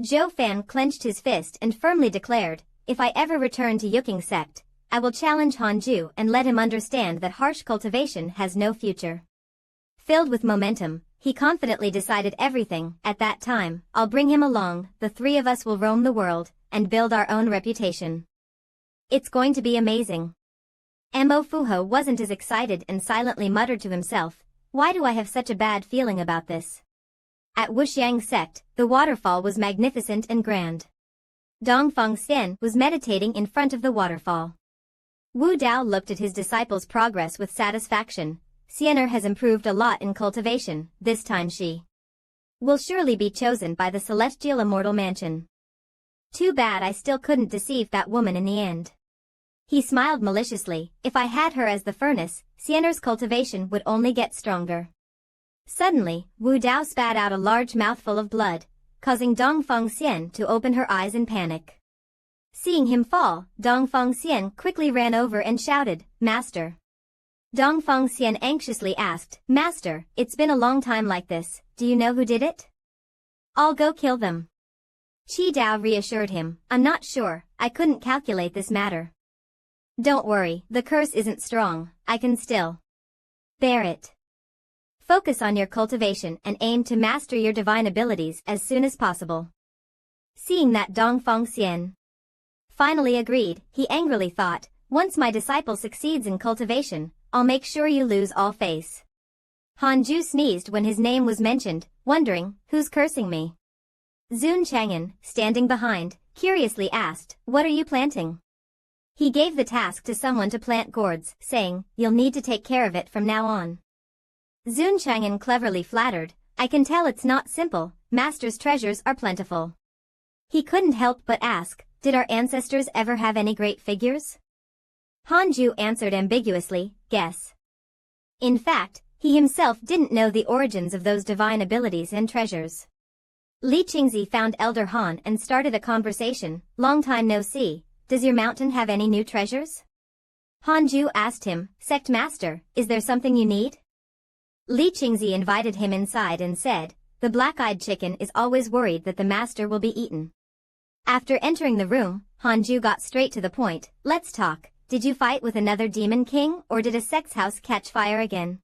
Zhou Fan clenched his fist and firmly declared, if I ever return to Yuking sect, I will challenge Hanju and let him understand that harsh cultivation has no future. Filled with momentum, he confidently decided everything. At that time, I'll bring him along, the three of us will roam the world, and build our own reputation. It's going to be amazing. Mo Fuho wasn't as excited and silently muttered to himself, why do I have such a bad feeling about this? At Wuxiang sect, the waterfall was magnificent and grand. Dongfang Xian was meditating in front of the waterfall. Wu Dao looked at his disciple's progress with satisfaction. Xianer has improved a lot in cultivation, this time she will surely be chosen by the celestial immortal mansion. Too bad I still couldn't deceive that woman in the end. He smiled maliciously, if I had her as the furnace, Xianer's cultivation would only get stronger. Suddenly, Wu Dao spat out a large mouthful of blood, causing Dongfang Xian to open her eyes in panic. Seeing him fall, Dongfang Xian quickly ran over and shouted, Master. Dongfang Xian anxiously asked, Master, it's been a long time like this, do you know who did it? I'll go kill them. Qi Dao reassured him, I'm not sure, I couldn't calculate this matter. Don't worry, the curse isn't strong, I can still bear it. Focus on your cultivation and aim to master your divine abilities as soon as possible. Seeing that Dongfang Xian finally agreed, he angrily thought, once my disciple succeeds in cultivation, I'll make sure you lose all face. Hanju sneezed when his name was mentioned, wondering, who's cursing me? Zun Chang'an, standing behind, curiously asked, what are you planting? He gave the task to someone to plant gourds, saying, you'll need to take care of it from now on. Zun Chang'an cleverly flattered, I can tell it's not simple, Master's treasures are plentiful. He couldn't help but ask, did our ancestors ever have any great figures? Hanju answered ambiguously, guess. In fact, he himself didn't know the origins of those divine abilities and treasures. Li Qingzi found Elder Han and started a conversation, long time no see, does your mountain have any new treasures? Hanju asked him, Sect Master, is there something you need? Li Qingzi invited him inside and said, the black-eyed chicken is always worried that the master will be eaten. After entering the room, Hanju got straight to the point, let's talk, did you fight with another demon king or did a sect's house catch fire again?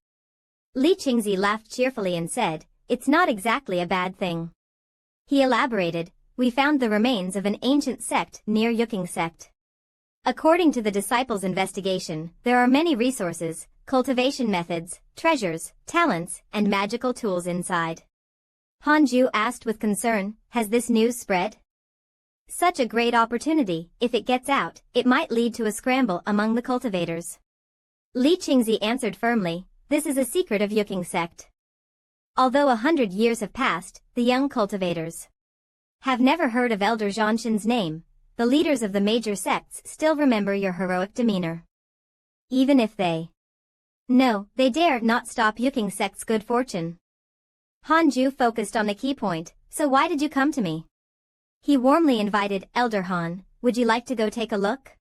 Li Qingzi laughed cheerfully and said, it's not exactly a bad thing. He elaborated, we found the remains of an ancient sect near Yuking sect. According to the disciples' investigation, there are many resources, cultivation methods, treasures, talents, and magical tools inside. Hanju asked with concern, has this news spread? Such a great opportunity, if it gets out, it might lead to a scramble among the cultivators. Li Qingzi answered firmly, this is a secret of Yuking sect. Although 100 years have passed, the young cultivators have never heard of Elder Zhanshan's name, the leaders of the major sects still remember your heroic demeanor. Even if no, they dare not stop Yuking sect's good fortune. Hanju focused on the key point, so why did you come to me? He warmly invited, Elder Han, would you like to go take a look?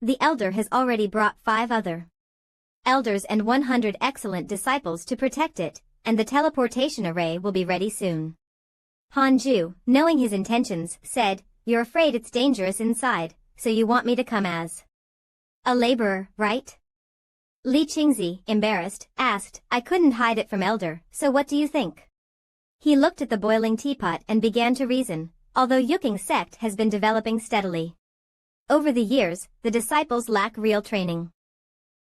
The elder has already brought 5 other elders and 100 excellent disciples to protect it, and the teleportation array will be ready soon. Hanju, knowing his intentions, said, you're afraid it's dangerous inside, so you want me to come as a laborer, right? Li Qingzi, embarrassed, asked, I couldn't hide it from Elder, so what do you think? He looked at the boiling teapot and began to reason, although Yuking sect has been developing steadily. Over the years, the disciples lack real training.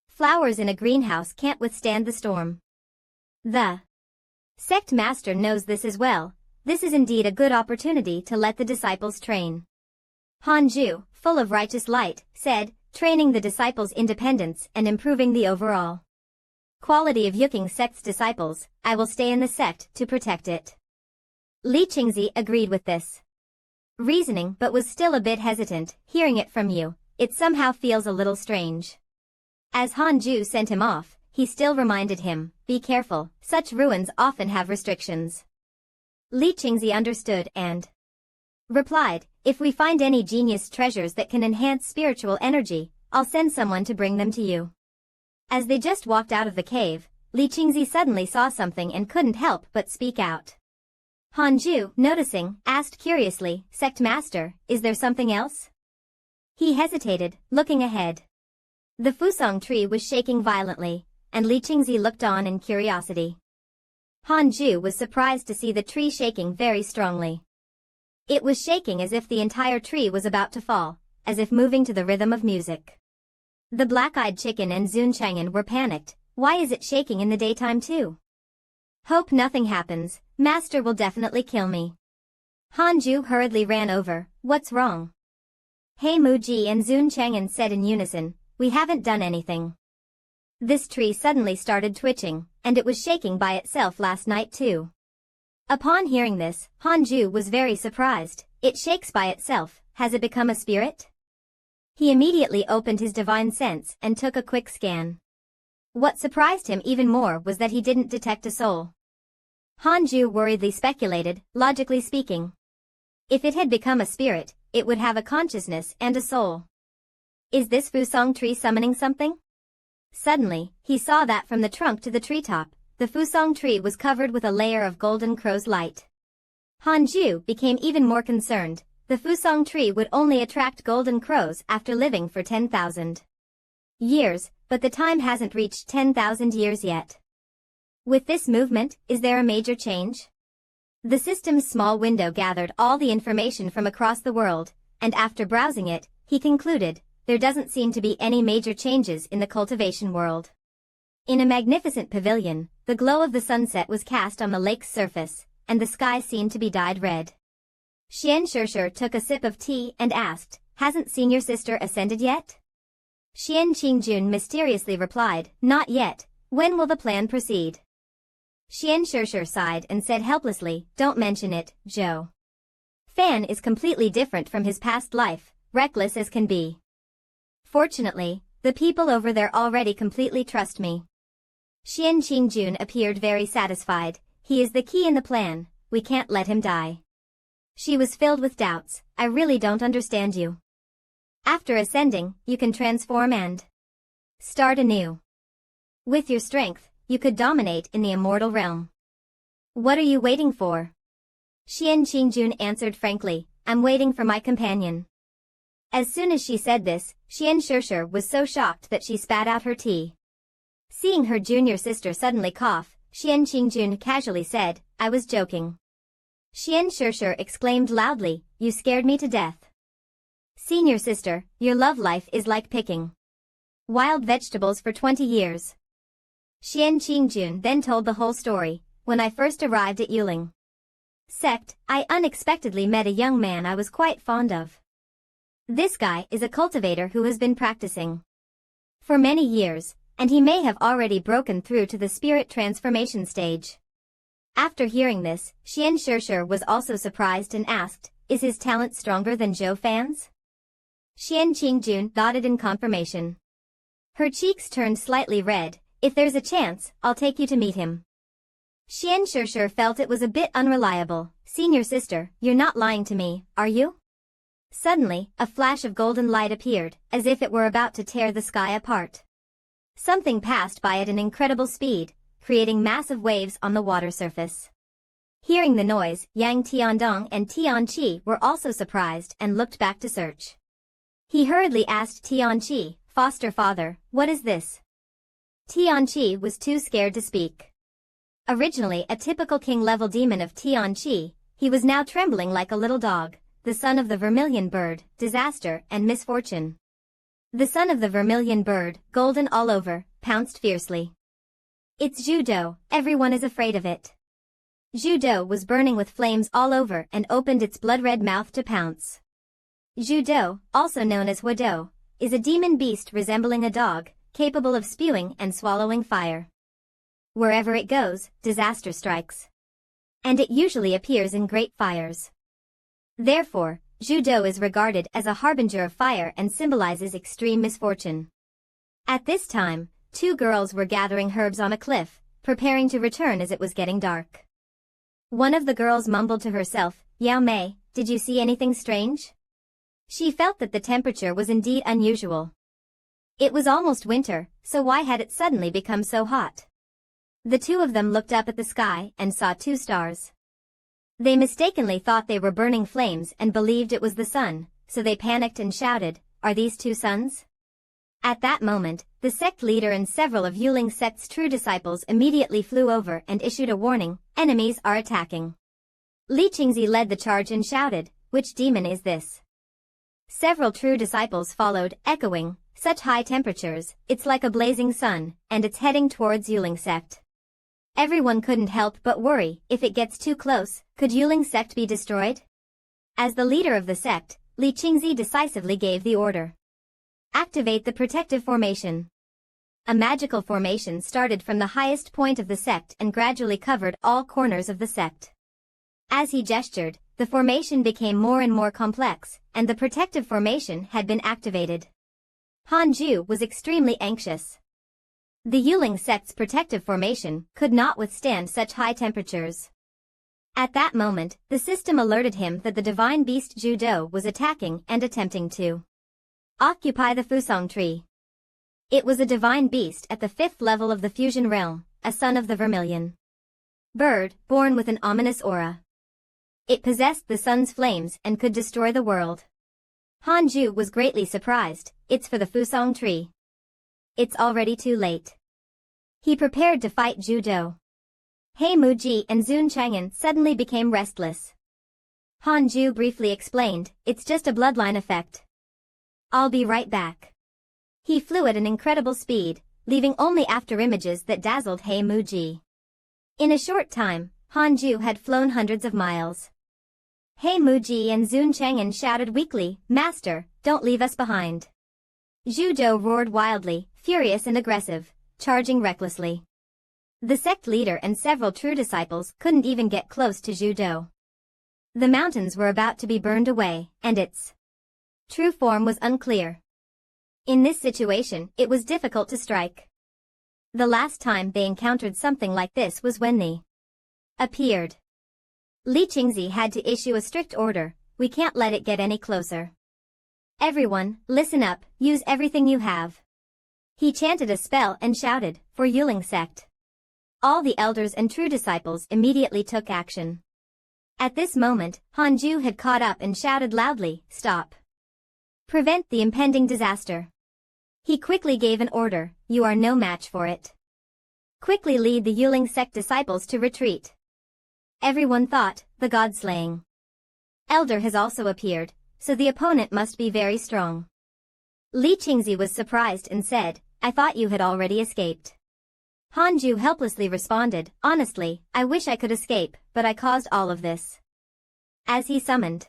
Flowers in a greenhouse can't withstand the storm. The sect master knows this as well. This is indeed a good opportunity to let the disciples train. Hanju, full of righteous light, said, training the disciples' independence and improving the overall quality of Yuking sect's disciples, I will stay in the sect to protect it. Li Qingzi agreed with this reasoning but was still a bit hesitant, hearing it from you, it somehow feels a little strange. As Hanju sent him off, he still reminded him, be careful, such ruins often have restrictions. Li Qingzi understood and replied, if we find any genius treasures that can enhance spiritual energy, I'll send someone to bring them to you. As they just walked out of the cave, Li Qingzi suddenly saw something and couldn't help but speak out. Hanju, noticing, asked curiously, Sect Master, is there something else? He hesitated, looking ahead. The Fusong tree was shaking violently, and Li Qingzi looked on in curiosity. Hanju was surprised to see the tree shaking very strongly. It was shaking as if the entire tree was about to fall, as if moving to the rhythm of music. The black-eyed chicken and Zun Chang'an were panicked. Why is it shaking in the daytime too? Hope nothing happens, Master will definitely kill me. Hanju hurriedly ran over. What's wrong? Hey Muji and Zun Chang'an said in unison, we haven't done anything. This tree suddenly started twitching, and it was shaking by itself last night too. Upon hearing this, Hanju was very surprised. It shakes by itself, has it become a spirit? He immediately opened his divine sense and took a quick scan. What surprised him even more was that he didn't detect a soul. Hanju worriedly speculated, logically speaking. If it had become a spirit, it would have a consciousness and a soul. Is this Fusong tree summoning something? Suddenly, he saw that from the trunk to the treetop, the Fusong tree was covered with a layer of golden crow's light. Hanju became even more concerned. The Fusong tree would only attract golden crows after living for 10,000 years, but the time hasn't reached 10,000 years yet. With this movement, is there a major change? The system's small window gathered all the information from across the world, and after browsing it, he concluded, there doesn't seem to be any major changes in the cultivation world. In a magnificent pavilion, the glow of the sunset was cast on the lake's surface, and the sky seemed to be dyed red. Xian Shishir took a sip of tea and asked, hasn't senior sister ascended yet? Xian Qingjun mysteriously replied, not yet, when will the plan proceed? Xian Shishir sighed and said helplessly, don't mention it, Zhou. Fan is completely different from his past life, reckless as can be. Fortunately, the people over there already completely trust me. Xian Qingjun appeared very satisfied, he is the key in the plan, we can't let him die. She was filled with doubts, I really don't understand you. After ascending, you can transform and start anew. With your strength, you could dominate in the immortal realm. What are you waiting for? Xian Qingjun answered frankly, I'm waiting for my companion. As soon as she said this, Xian Shishir was so shocked that she spat out her tea. Seeing her junior sister suddenly cough, Xian Qingjun casually said, I was joking. Xian Shishir exclaimed loudly, you scared me to death. Senior sister, your love life is like picking wild vegetables for 20 years. Xian Qingjun then told the whole story. When I first arrived at Yuling Sect, I unexpectedly met a young man I was quite fond of. This guy is a cultivator who has been practicing for many years, and he may have already broken through to the spirit transformation stage. After hearing this, Xian Shishir was also surprised and asked, is his talent stronger than Zhou Fan's? Xian Qingjun nodded in confirmation. Her cheeks turned slightly red, if there's a chance, I'll take you to meet him. Xian Shishir felt it was a bit unreliable. Senior sister, you're not lying to me, are you? Suddenly, a flash of golden light appeared, as if it were about to tear the sky apart. Something passed by at an incredible speed, creating massive waves on the water surface. Hearing the noise, Yang Tiandong and Tianqi were also surprised and looked back to search. He hurriedly asked Tianqi, foster father, what is this? Tianqi was too scared to speak. Originally a typical king-level demon of Tianqi, he was now trembling like a little dog, the son of the vermilion bird, disaster and misfortune. The son of the vermilion bird, golden all over, pounced fiercely. It's Judo, everyone is afraid of it. Judo was burning with flames all over and opened its blood-red mouth to pounce. Judo, also known as Huado, is a demon beast resembling a dog, capable of spewing and swallowing fire. Wherever it goes, disaster strikes. And it usually appears in great fires. Therefore, Judo is regarded as a harbinger of fire and symbolizes extreme misfortune. At this time, two girls were gathering herbs on a cliff, preparing to return as it was getting dark. One of the girls mumbled to herself, Yao Mei, did you see anything strange? She felt that the temperature was indeed unusual. It was almost winter, so why had it suddenly become so hot? The two of them looked up at the sky and saw two stars. They mistakenly thought they were burning flames and believed it was the sun, so they panicked and shouted, "Are these two suns?" At that moment, the sect leader and several of Yuling's sect's true disciples immediately flew over and issued a warning, "Enemies are attacking." Li Qingzi led the charge and shouted, "Which demon is this?" Several true disciples followed, echoing, "Such high temperatures, it's like a blazing sun, and it's heading towards Yuling's sect." Everyone couldn't help but worry, if it gets too close, could Yuling's sect be destroyed? As the leader of the sect, Li Qingzi decisively gave the order. Activate the protective formation. A magical formation started from the highest point of the sect and gradually covered all corners of the sect. As he gestured, the formation became more and more complex, and the protective formation had been activated. Han Ju was extremely anxious. The Yuling sect's protective formation could not withstand such high temperatures. At that moment, the system alerted him that the divine beast Zhu Do was attacking and attempting to occupy the Fusong tree. It was a divine beast at the 5th level of the fusion realm, a son of the vermilion bird, born with an ominous aura. It possessed the sun's flames and could destroy the world. Han Ju was greatly surprised. "It's for the Fusong tree. It's already too late." He prepared to fight Zhu Do. He Muji and Zun Chang'an suddenly became restless. Han Ju briefly explained, "It's just a bloodline effect. I'll be right back." He flew at an incredible speed, leaving only after images that dazzled He Muji. In a short time, Han Ju had flown hundreds of miles. He Muji and Zun Chang'an shouted weakly, "Master, don't leave us behind." Zhu Do roared wildly, furious and aggressive, charging recklessly. The sect leader and several true disciples couldn't even get close to Zhu Do. The mountains were about to be burned away, and its true form was unclear. In this situation, it was difficult to strike. The last time they encountered something like this was when they appeared. Li Qingzi had to issue a strict order, "We can't let it get any closer. Everyone, listen up, use everything you have." He chanted a spell and shouted, "For Yuling sect." All the elders and true disciples immediately took action. At this moment, Han Ju had caught up and shouted loudly, "Stop. Prevent the impending disaster." He quickly gave an order, "You are no match for it. Quickly lead the Yuling sect disciples to retreat." Everyone thought, the god-slaying elder has also appeared, so the opponent must be very strong. Li Qingzi was surprised and said, "I thought you had already escaped." Han Ju helplessly responded, "Honestly, I wish I could escape, but I caused all of this." As he summoned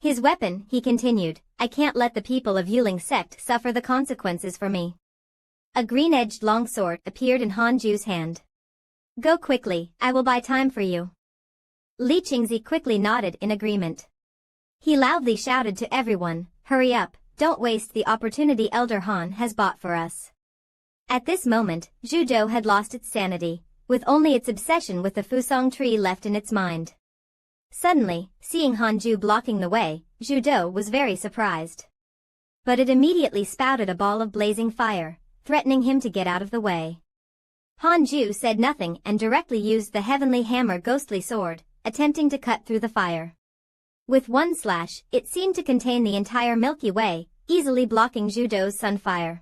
his weapon, he continued, "I can't let the people of Yuling sect suffer the consequences for me." A green-edged longsword appeared in Han Ju's hand. "Go quickly, I will buy time for you." Li Qingzi quickly nodded in agreement. He loudly shouted to everyone, "Hurry up, don't waste the opportunity Elder Han has bought for us." At this moment, Zhu Do had lost its sanity, with only its obsession with the Fusong tree left in its mind. Suddenly, seeing Han Ju blocking the way, Zhu Do was very surprised. But it immediately spouted a ball of blazing fire, threatening him to get out of the way. Han Ju said nothing and directly used the heavenly hammer ghostly sword, attempting to cut through the fire. With one slash, it seemed to contain the entire Milky Way, easily blocking Zhu Do's sunfire.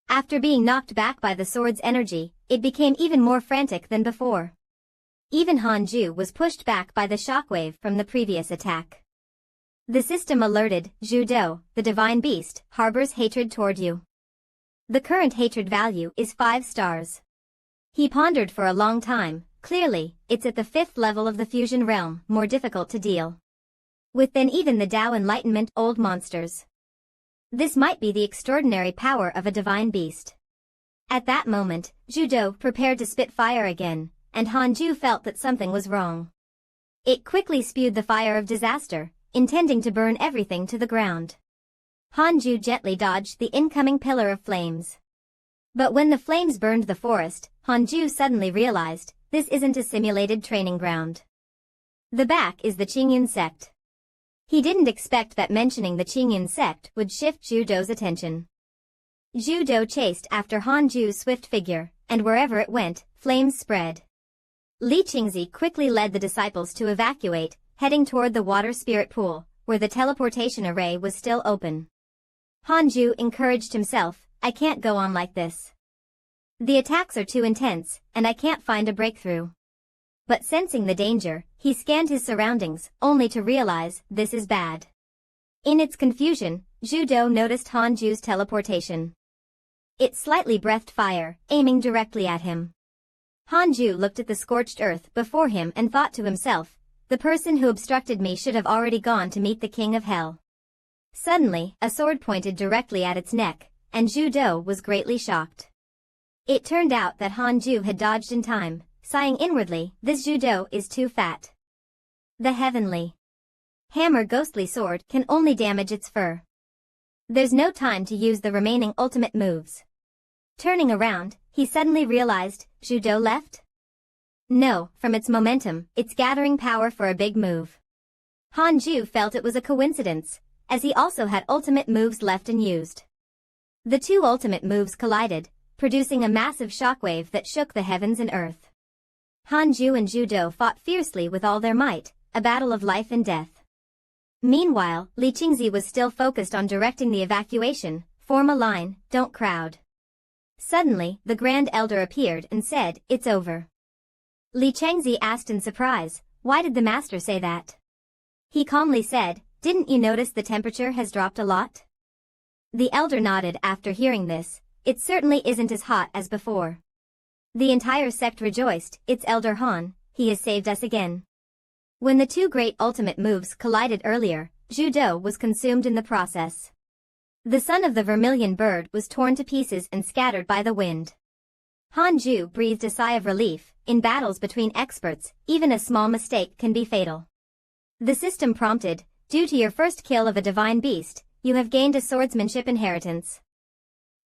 After being knocked back by the sword's energy, it became even more frantic than before. Even Han Ju was pushed back by the shockwave from the previous attack. The system alerted, "Zhu Do, the divine beast, harbors hatred toward you. The current hatred value is 5 stars." He pondered for a long time. Clearly, it's at the 5th level of the fusion realm, more difficult to deal with than even the Tao Enlightenment old monsters. This might be the extraordinary power of a divine beast. At that moment, Zhu Do prepared to spit fire again, and Han Ju felt that something was wrong. It quickly spewed the fire of disaster, intending to burn everything to the ground. Han Ju gently dodged the incoming pillar of flames. But when the flames burned the forest, Han Ju suddenly realized, this isn't a simulated training ground. The back is the Qingyun sect. He didn't expect that mentioning the Qingyun sect would shift Zhu Do's attention. Zhu Do chased after Han Ju's swift figure, and wherever it went, flames spread. Li Qingzi quickly led the disciples to evacuate, heading toward the water spirit pool, where the teleportation array was still open. Hanju encouraged himself, I can't go on like this. The attacks are too intense, and I can't find a breakthrough. But sensing the danger, he scanned his surroundings, only to realize this is bad. In its confusion, Zhu Do noticed Hanju's teleportation. It slightly breathed fire, aiming directly at him. Hanju looked at the scorched earth before him and thought to himself, the person who obstructed me should have already gone to meet the king of hell. Suddenly, a sword pointed directly at its neck, and Zhu Do was greatly shocked. It turned out that Hanju had dodged in time, sighing inwardly, this Zhu Do is too fat. The heavenly hammer ghostly sword can only damage its fur. There's no time to use the remaining ultimate moves. Turning around, he suddenly realized, Zhu Do left? No, from its momentum, it's gathering power for a big move. Hanju felt it was a coincidence, as he also had ultimate moves left unused. The two ultimate moves collided, producing a massive shockwave that shook the heavens and earth. Hanju and Zhu Do fought fiercely with all their might, a battle of life and death. Meanwhile, Li Qingzi was still focused on directing the evacuation, form a line, don't crowd. Suddenly, the Grand Elder appeared and said, it's over. Li Qingzi asked in surprise, why did the master say that? He calmly said, didn't you notice the temperature has dropped a lot? The elder nodded after hearing this, it certainly isn't as hot as before. The entire sect rejoiced, it's Elder Han, he has saved us again. When the two great ultimate moves collided earlier, Zhu Do was consumed in the process. The son of the vermilion bird was torn to pieces and scattered by the wind. Hanju breathed a sigh of relief, in battles between experts, even a small mistake can be fatal. The system prompted, due to your first kill of a divine beast, you have gained a swordsmanship inheritance.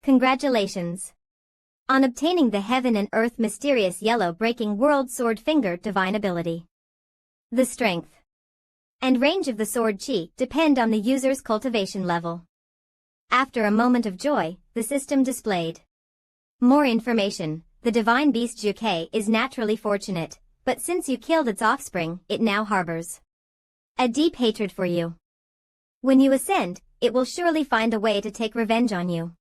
Congratulations on obtaining the heaven and earth mysterious yellow breaking world sword finger divine ability. The strength and range of the sword chi depend on the user's cultivation level. After a moment of joy, the system displayed more information. The divine beast Juke is naturally fortunate, but since you killed its offspring, it now harbors a deep hatred for you. When you ascend, it will surely find a way to take revenge on you.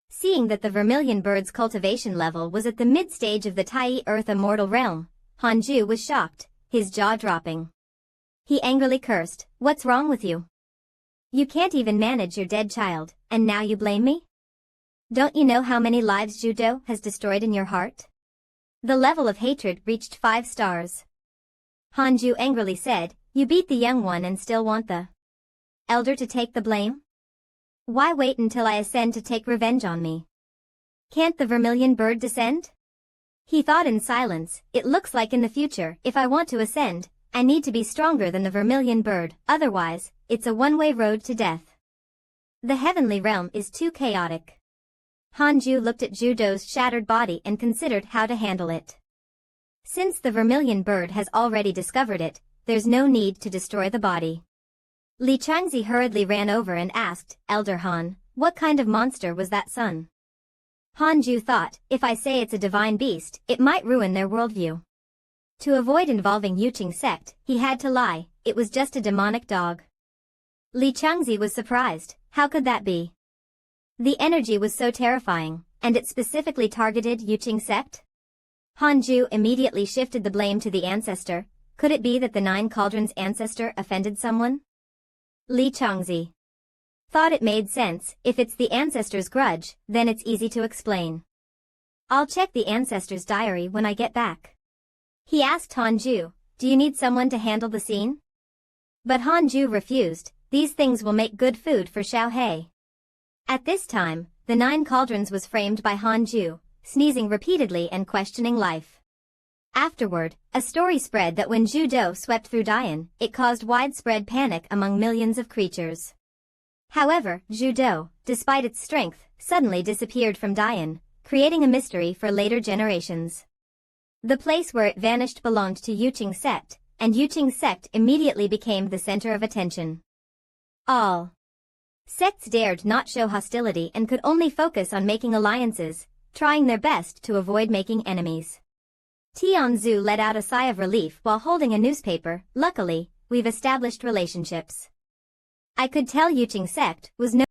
Seeing that the vermilion bird's cultivation level was at the mid-stage of the Tai Earth Immortal Realm, Hanju was shocked, his jaw dropping. He angrily cursed, what's wrong with you? You can't even manage your dead child, and now you blame me? Don't you know how many lives Zhu Do has destroyed in your heart? The level of hatred reached 5 stars. Hanju angrily said, you beat the young one and still want the elder to take the blame? Why wait until I ascend to take revenge on me? Can't the vermilion bird descend? He thought in silence, it looks like in the future, if I want to ascend, I need to be stronger than the vermilion bird, otherwise, it's a one-way road to death. The heavenly realm is too chaotic. Hanju looked at Zhu Do's shattered body and considered how to handle it. Since the vermilion bird has already discovered it, there's no need to destroy the body. Li Qingzi hurriedly ran over and asked, Elder Han, what kind of monster was that son? Hanju thought, if I say it's a divine beast, it might ruin their worldview. To avoid involving Yuqing sect, he had to lie, it was just a demonic dog. Li Qingzi was surprised, how could that be? The energy was so terrifying, and it specifically targeted Yuqing sect? Hanju immediately shifted the blame to the ancestor, could it be that the 9 cauldrons ancestor offended someone? Li Qingzi thought it made sense, if it's the ancestor's grudge, then it's easy to explain. I'll check the ancestor's diary when I get back. He asked Hanju, do you need someone to handle the scene? But Hanju refused, these things will make good food for Xiaohei. At this time, the 9 cauldrons was framed by Hanju, sneezing repeatedly and questioning life. Afterward, a story spread that when Zhu Do swept through Dian, it caused widespread panic among millions of creatures. However, Zhu Do, despite its strength, suddenly disappeared from Dian, creating a mystery for later generations. The place where it vanished belonged to Yuqing sect, and Yuqing sect immediately became the center of attention. All sects dared not show hostility and could only focus on making alliances, trying their best to avoid making enemies. Tianzu let out a sigh of relief while holding a newspaper. Luckily, we've established relationships. I could tell Yuqing sect was no